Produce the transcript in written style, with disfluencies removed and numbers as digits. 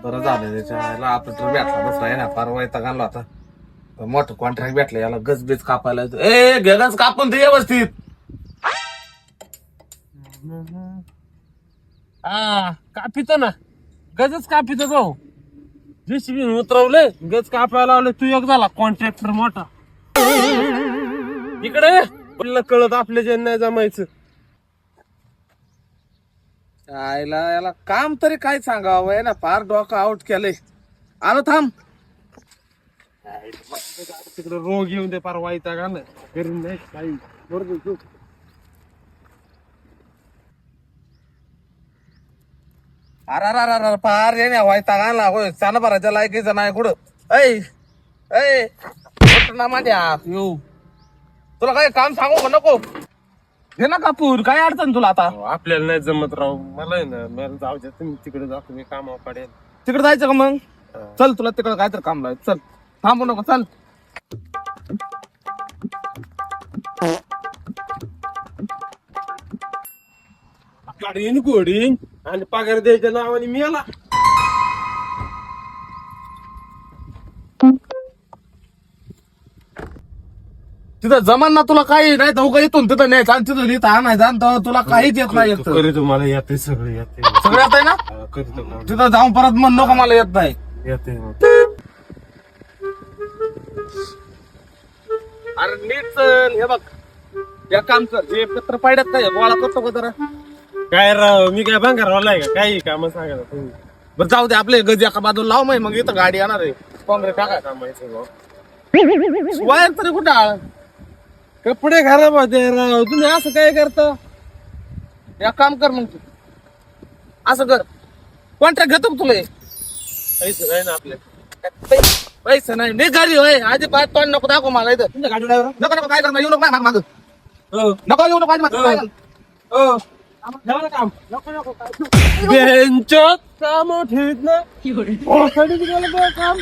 बरं झालं त्याच्या आता तर भेटला बसला आहे ना फार वैताग आणला होता. मोठं कॉन्ट्रॅक्ट भेटलं याला गजबीज कापायला गज कापून ते व्यवस्थित. हा कापितो ना गजच कापितो भाऊ. जेसीबी उतरवले गज कापायला लावले तू एक झाला कॉन्ट्रॅक्टर मोठा. इकडे बोललं कळत आपल्या जे नाही जमायचं. याला याला काम तरी काय सांगावं आहे ना फार डोकं आउट केलंय. आलो थांब. तिकडे रोग येऊन दे फार वाईटा का घरी नाही काही बरोबर तू. अरे फार ये ना वैताग आणला होय. चाल भरायच्या लायकीचं नाही कुठं. ऐ ऐ ना माझ्या येऊ तुला काय काम सांगू का नको. घे ना कापूर काय अडचण तुला आता. आपल्याला नाही जमत राहू. मला आहे ना मला जाऊ द्या तुम्ही तिकडे जा तुम्ही कामावर पडेल. तिकडे जायचं का मग. चल तुला तिकडे काहीतरी काम लावायचं. चल थांबू नको चल. गाडीन गोडीन आणि पगार द्यायच्या नावाने मी आला. तिथं जमान ना तुला काही नाही तर इथून तिथं न्यायचं आणि तिथं लिहिता आणायचं आणि तेव्हा तुला काहीच येत नाही. येत करीतो मला येते सगळं येते. सगळं येत आहे ना. करीतो तिथं जाऊन परत म्हण नको मला येत नाही. येते. अरे नीट चल. हे बघ या काम कर जे पत्र पाड्यात नाही गोळा करतो का जरा. काय राव मी काय भांगारवालाय का काही काम सांगा तुम्ही. बरं जाऊ दे आपले गज एका बाजूला लाव मग इथं गाडी येणार आहे. काँग्रेस टाका कामायचं वायर तरी कुठं आळ. कपडे खराब होते राव. तुम्ही असं काय करता. या काम कर मग तू असं कर. कॉन्ट्रॅक्ट घेतो का तुला हे? पैसे नाही ना आपल्या. पैसे नाही नाही गाडी होय. आधी पाय तोंड नको दाखव मला इथं. तुमच्या गाडी ड्रायव्हर नको नको काय करणार येऊ नको माग माग नको येऊ नको माझ्या काम बेंचोत काम ठेवीत ना काम